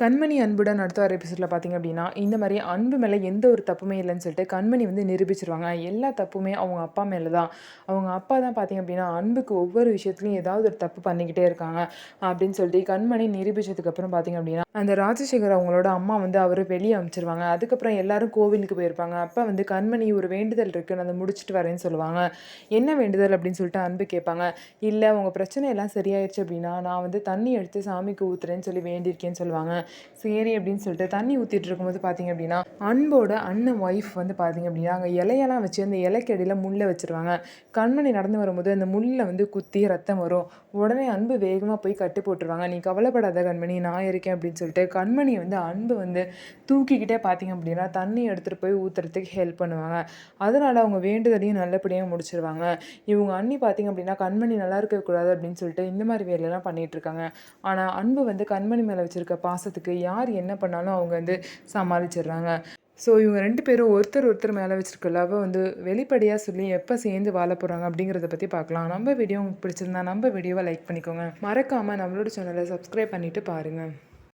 கண்மணி அன்புடன் அடுத்த ஒரு எபிசோடில் பார்த்தீங்க அப்படின்னா, இந்த மாரி அன்பு மேல எந்த ஒரு தப்புமே இல்லன்னு சொல்லிட்டு கண்மணி வந்து நிரூபிச்சுருவாங்க. எல்லா தப்புமே அவங்க அப்பா மேல தான். அவங்க அப்பா தான் பார்த்தீங்க அப்படின்னா, அன்புக்கு ஒவ்வொரு விஷயத்துலயும் ஏதாவது ஒரு தப்பு பண்ணிக்கிட்டே இருக்காங்க. அப்படின்னு சொல்லிட்டு கண்மணி நிரூபிச்சதுக்கப்புறம் பார்த்தீங்க அப்படின்னா, அந்த ராஜசேகர் அவங்களோட அம்மா வந்து அவர வெளிய அனுப்பிச்சுருவாங்க. அதுக்கப்புறம் எல்லாரும் கோவிலுக்கு போயிருப்பாங்க. அப்ப வந்து கண்மணி ஒரு வேண்டுதல் இருக்கு. நான் அத முடிச்சுட்டு வரேன்னு சொல்லுவாங்க. என்ன வேண்டுதல் அப்படின்னு சொல்லிட்டு அன்பு கேட்பாங்க. இல்ல உங்க பிரச்சனை எல்லாம் சரியாயிருச்சு அப்படின்னா, நான் வந்து தண்ணி எடுத்து சாமிக்கு ஊத்துறேன்னு சொல்லி வேண்டியிருக்கேன்னு சொல்லுவாங்க. சரி அப்படின்னு சொல்லிட்டு தண்ணி ஊத்திட்டு இருக்கும்போது பார்த்தீங்க அப்படின்னா, அன்போட அண்ணன் ஒய்ஃப் வந்து பார்த்தீங்க அப்படின்னா, அங்க இலையெல்லாம் வச்சு அந்த இலைக்கு அடியில முள்ள வச்சுருவாங்க. கண்மணி நடந்து வரும்போது அந்த முள்ள வந்து குத்தி ரத்தம் வரும். உடனே அன்பு வேகமா போய் கட்டு போட்டுருவாங்க. "நீ கவலைப்படாத கண்மணி, நான் இருக்கேன்" அப்படின்னு சொல்லிட்டு கண்மணிய வந்து அன்பு வந்து தூக்கிக்கிட்டே பார்த்தீங்க அப்படின்னா, தண்ணி எடுத்துட்டு போய் ஊத்துறதுக்கு ஹெல்ப் பண்ணுவாங்க. அதனால அவங்க வேண்டுதலையும் நல்லபடியா முடிச்சிருவாங்க. இவங்க அண்ணி பார்த்தீங்க அப்படின்னா, கண்மணி நல்லா இருக்கக்கூடாது அப்படின்னு சொல்லிட்டு இந்த மாரி வேலையெல்லாம் பண்ணிட்டு இருக்காங்க. ஆனா அன்பு வந்து கண்மணி மேல வச்சிருக்க பாசத்துக்கு யார் என்ன பண்ணாலும் அவங்க வந்து சமாளிச்சிடுறாங்க. ஸோ இவங்க 2 பேரும் ஒருத்தர் ஒருத்தர் மேல வச்சிருக்க லவ்வ வந்து வெளிப்படையா சொல்லி எப்ப சேர்ந்து வாழ போறாங்க அப்படிங்கிறத பத்தி பார்க்கலாம். நம்ம வீடியோ உங்களுக்கு பிடிச்சிருந்தா நம்ம வீடியோவ லைக் பண்ணிக்கோங்க. மறக்காம நம்மளோட சேனல சப்ஸ்கிரைப் பண்ணிட்டு பாருங்க.